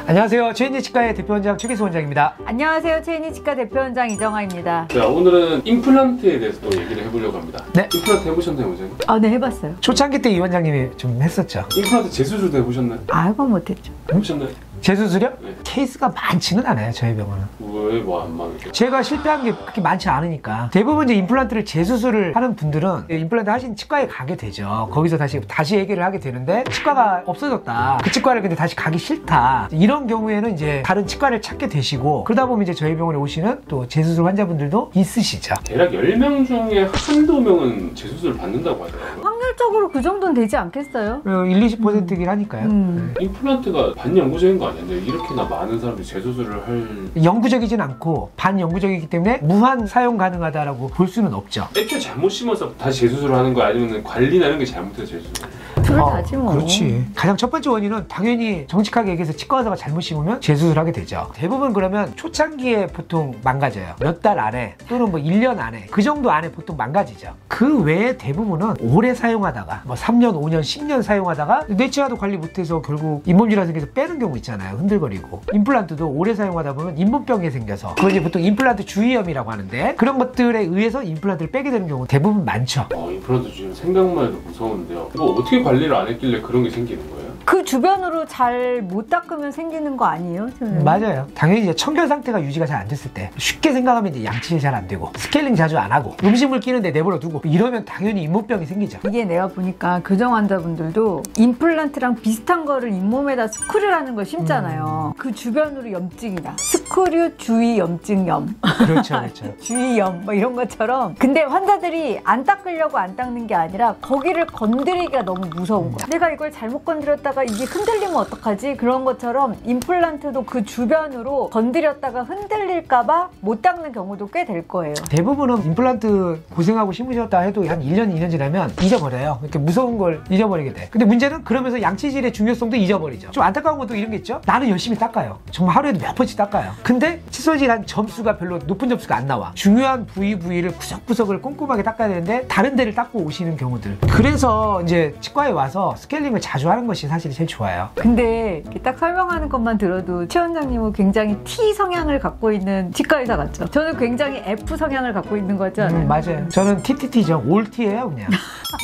안녕하세요. 최인지 치과의 대표원장 최기수 원장입니다. 안녕하세요. 최인지 치과 대표원장 이정아입니다. 자, 오늘은 임플란트에 대해서 또 얘기를 해보려고 합니다. 네. 임플란트 해보셨나요, 원장님? 네, 해봤어요. 초창기 때 이 원장님이 좀 했었죠. 임플란트 재수술도 해보셨나요? 그건 못했죠. 해보셨나요? 재수술이요? 네. 케이스가 많지는 않아요, 저희 병원은. 왜 뭐 안 많을까요? 제가 실패한 게 그렇게 많지 않으니까 대부분 이제 임플란트를 재수술을 하는 분들은 임플란트 하신 치과에 가게 되죠. 거기서 다시 얘기를 하게 되는데 치과가 없어졌다. 그 치과를 근데 다시 가기 싫다. 이런 경우에는 이제 다른 치과를 찾게 되시고 그러다 보면 이제 저희 병원에 오시는 또 재수술 환자분들도 있으시죠. 대략 10명 중에 한두 명은 재수술을 받는다고 하더라고요. 확률적으로 그 정도는 되지 않겠어요? 1-20%긴 하니까요. 임플란트가 반영구적인 거 아니야? 근데 이렇게나 많은 사람들이 재수술을 할... 영구적이진 않고 반영구적이기 때문에 무한 사용 가능하다라고 볼 수는 없죠. 애초에 잘못 심어서 다시 재수술을 하는 거 아니면 관리나 이런 게 잘못해서 재수술? 둘 다지 뭐. 그렇지. 가장 첫 번째 원인은 당연히 정직하게 얘기해서 치과 의사가 잘못 심으면 재수술하게 되죠. 대부분 그러면 초창기에 보통 망가져요. 몇 달 안에 또는 뭐 1년 안에 그 정도 안에 보통 망가지죠. 그 외에 대부분은 오래 사용하다가 뭐 3년, 5년, 10년 사용하다가 뇌치아도 관리 못해서 결국 잇몸질환 생겨서 빼는 경우 있잖아요. 흔들거리고. 임플란트도 오래 사용하다 보면 잇몸병이 생겨서 그걸 이제 보통 임플란트 주위염이라고 하는데 그런 것들에 의해서 임플란트를 빼게 되는 경우 대부분 많죠. 임플란트 지금 생각만 해도 무서운데요. 이거 어떻게 관리를 안 했길래 그런 게 생기는 거예요? 그 주변으로 잘 못 닦으면 생기는 거 아니에요? 저는? 맞아요. 당연히 이제 청결 상태가 유지가 잘 안 됐을 때 쉽게 생각하면 이제 양치질 잘 안 되고 스케일링 자주 안 하고 음식물 끼는데 내버려 두고 이러면 당연히 잇몸병이 생기죠. 이게 내가 보니까 교정 환자분들도 임플란트랑 비슷한 거를 잇몸에다 스크류라는 걸 심잖아요. 그 주변으로 염증이 나. 스크류 주위 염증염. 그렇죠, 그렇죠. 주위염 뭐 이런 것처럼. 근데 환자들이 안 닦으려고 안 닦는 게 아니라 거기를 건드리기가 너무 무서운 거야. 내가 이걸 잘못 건드렸다가 이게 흔들리면 어떡하지? 그런 것처럼 임플란트도 그 주변으로 건드렸다가 흔들릴까봐 못 닦는 경우도 꽤 될 거예요. 대부분은 임플란트 고생하고 심으셨다 해도 한 1년, 2년 지나면 잊어버려요. 이렇게 무서운 걸 잊어버리게 돼. 근데 문제는 그러면서 양치질의 중요성도 잊어버리죠. 좀 안타까운 것도 이런 게 있죠. 나는 열심히 닦아요. 정말 하루에도 몇 번씩 닦아요. 근데 칫솔질한 점수가 별로 높은 점수가 안 나와. 중요한 부위를 구석구석을 꼼꼼하게 닦아야 되는데 다른 데를 닦고 오시는 경우들. 그래서 이제 치과에 와서 스케일링을 자주 하는 것이 사실 제일 좋아요. 근데 이렇게 딱 설명하는 것만 들어도 최 원장님은 굉장히 T 성향을 갖고 있는 치과 의사 같죠? 저는 굉장히 F 성향을 갖고 있는 거지 않아요? 맞아요. 저는 TTT죠. 올 T예요 그냥.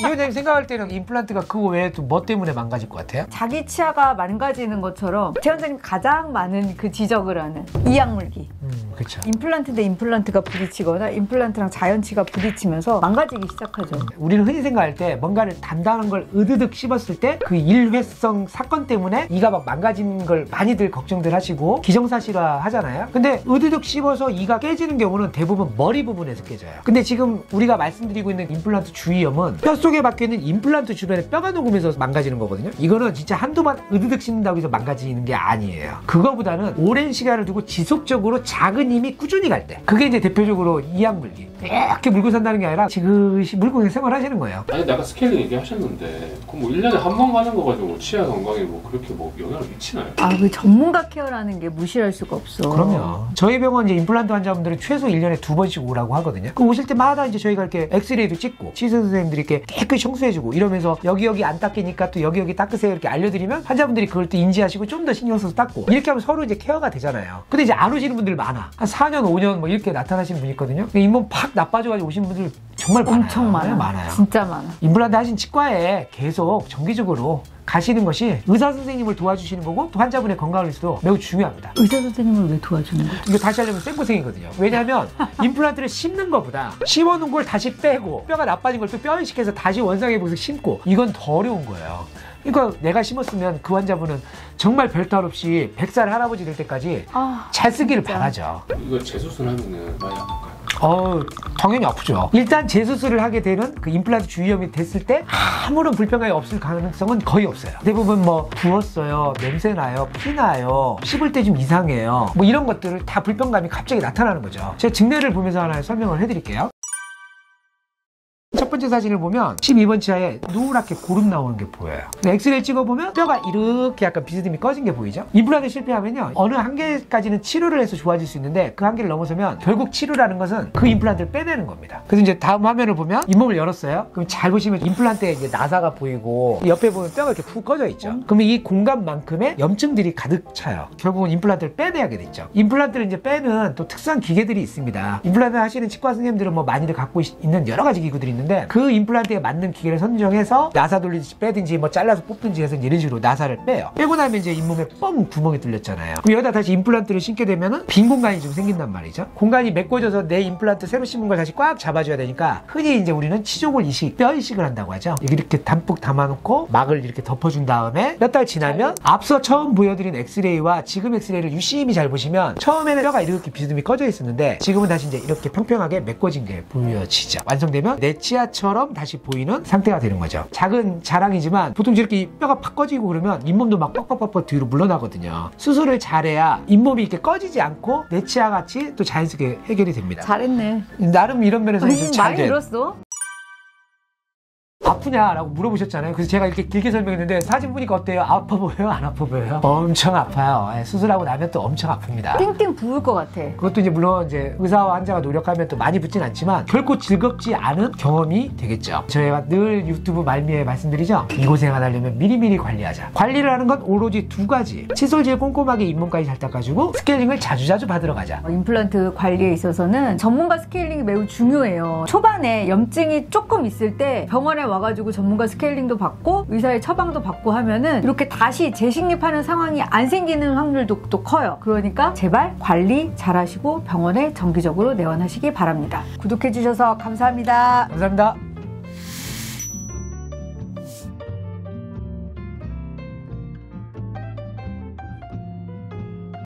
이 원장님 생각할 때는 임플란트가 그거 외에 또 뭐 때문에 망가질 것 같아요? 자기 치아가 망가지는 것처럼 최 원장님 가장 많은 그 지적을 하는 이약물기. 그렇죠. 임플란트 대 임플란트가 부딪히거나 임플란트랑 자연치가 부딪히면서 망가지기 시작하죠. 우리는 흔히 생각할 때 뭔가를 단단한 걸 으드득 씹었을 때 그 일회성 사건 때문에 이가 막 망가지는 걸 많이들 걱정들 하시고 기정사실화 하잖아요. 근데 으드득 씹어서 이가 깨지는 경우는 대부분 머리 부분에서 깨져요. 근데 지금 우리가 말씀드리고 있는 임플란트 주위염은 뼛속에 박혀있는 임플란트 주변에 뼈가 녹으면서 망가지는 거거든요. 이거는 진짜 한두 번 으드득 씹는다고 해서 망가지는 게 아니에요. 그거보다는 오랜 시간을 두고 지속적으로 작은 힘이 꾸준히 갈 때 그게 이제 대표적으로 이약물기. 이렇게 물고 산다는 게 아니라 지그시 물고 그냥 생활하시는 거예요. 아니, 아까 스케일링 얘기하셨는데 그럼 뭐 1년에 한 번 가는 거 가지고 치아 건강에 뭐 그렇게 뭐 영향을 미치나요? 그 전문가 케어라는 게 무시할 수가 없어. 그럼요. 저희 병원 이제 임플란트 환자분들은 최소 1년에 2번씩 오라고 하거든요. 그 오실 때마다 이제 저희가 이렇게 엑스레이도 찍고 치수 선생님들이 이렇게 깨끗이 청소해주고 이러면서 여기 안 닦이니까 또 여기 닦으세요 이렇게 알려드리면 환자분들이 그걸 또 인지하시고 좀 더 신경 써서 닦고 이렇게 하면 서로 이제 케어가 되잖아요. 근데 이제 안 오시는 분들 많아. 한 4년, 5년 뭐 이렇게 나타나시는 분이 있거든요. 잇몸 팍 나빠져가지고 오신 분들 정말 많아요. 엄청 많아요. 진짜 많아. 임플란트 하신 치과에 계속 정기적으로 가시는 것이 의사 선생님을 도와주시는 거고 또 환자분의 건강을 위해서도 매우 중요합니다. 의사 선생님을 왜 도와주는 거죠? 이거 다시 하려면 생고생이거든요. 왜냐하면 임플란트를 심는 것보다 심어놓은 걸 다시 빼고 뼈가 나빠진 걸 또 뼈이식해서 다시 원상회복해서 심고 이건 더 어려운 거예요. 그러니까 내가 심었으면 그 환자분은 정말 별탈 없이 100살 할아버지 될 때까지 잘 쓰기를 바라죠. 이거 재수술 하면은 많이 아플까요? 당연히 아프죠. 일단 재수술을 하게 되는 그 임플란트 주위염이 됐을 때 아무런 불편감이 없을 가능성은 거의 없어요. 대부분 뭐 부었어요, 냄새나요, 피나요, 씹을 때 좀 이상해요. 뭐 이런 것들을 다 불편감이 갑자기 나타나는 거죠. 제가 증례를 보면서 하나 설명을 해드릴게요. 첫 번째 상체 사진을 보면 12번 치아에 노랗게 고름 나오는 게 보여요. 엑스레이 찍어보면 뼈가 이렇게 약간 비스듬히 꺼진 게 보이죠? 임플란트 실패하면요, 어느 한계까지는 치료를 해서 좋아질 수 있는데 그 한계를 넘어서면 결국 치료라는 것은 그 임플란트를 빼내는 겁니다. 그래서 이제 다음 화면을 보면 잇몸을 열었어요. 그럼 잘 보시면 임플란트에 이제 나사가 보이고 옆에 보면 뼈가 이렇게 푹 꺼져 있죠. 그러면 이 공간만큼의 염증들이 가득 차요. 결국은 임플란트를 빼내야게 되죠. 임플란트를 이제 빼는 또 특수한 기계들이 있습니다. 임플란트 하시는 치과 선생님들은 뭐 많이들 갖고 있는 여러 가지 기구들이 있는데 그 임플란트에 맞는 기계를 선정해서 나사 돌리듯이 빼든지 뭐 잘라서 뽑든지 해서 이런 식으로 나사를 빼요. 빼고 나면 이제 잇몸에 뻥 구멍이 뚫렸잖아요. 그럼 여기다 다시 임플란트를 심게 되면은 빈 공간이 좀 생긴단 말이죠. 공간이 메꿔져서 내 임플란트 새로 심은 걸 다시 꽉 잡아줘야 되니까 흔히 이제 우리는 치조골 이식, 뼈 이식을 한다고 하죠. 이렇게 담뿍 담아놓고 막을 이렇게 덮어준 다음에 몇 달 지나면 앞서 처음 보여드린 엑스레이와 지금 엑스레이를 유심히 잘 보시면 처음에는 뼈가 이렇게 비스듬히 꺼져 있었는데 지금은 다시 이제 이렇게 평평하게 메꿔진 게 보여지죠. 완성되면 내 치아처럼 다시 보이는 상태가 되는 거죠. 작은 자랑이지만 보통 이렇게 뼈가 팍 꺼지고 그러면 잇몸도 막 뻑뻑뻑뻑 뒤로 물러나거든요. 수술을 잘해야 잇몸이 이렇게 꺼지지 않고 내 치아 같이 또 자연스럽게 해결이 됩니다. 잘했네. 나름 이런 면에서는 좀 잘 많이 돼요. 늘었어. 아프냐라고 물어보셨잖아요. 그래서 제가 이렇게 길게 설명했는데 사진 보니까 어때요? 아파 보여요? 안 아파 보여요? 엄청 아파요. 수술하고 나면 또 엄청 아픕니다. 띵띵 부을 것 같아. 그것도 이제 물론 이제 의사와 환자가 노력하면 또 많이 붓진 않지만 결코 즐겁지 않은 경험이 되겠죠. 저희가 늘 유튜브 말미에 말씀드리죠. 이 고생 안 하려면 미리미리 관리하자. 관리를 하는 건 오로지 두 가지. 칫솔질 꼼꼼하게 잇몸까지 잘 닦아주고 스케일링을 자주자주 받으러 가자. 임플란트 관리에 있어서는 전문가 스케일링이 매우 중요해요. 초반에 염증이 조금 있을 때 병원에 와가지고 전문가 스케일링도 받고 의사의 처방도 받고 하면은 이렇게 다시 재식립하는 상황이 안 생기는 확률도 또 커요. 그러니까 제발 관리 잘 하시고 병원에 정기적으로 내원하시기 바랍니다. 구독해주셔서 감사합니다. 감사합니다.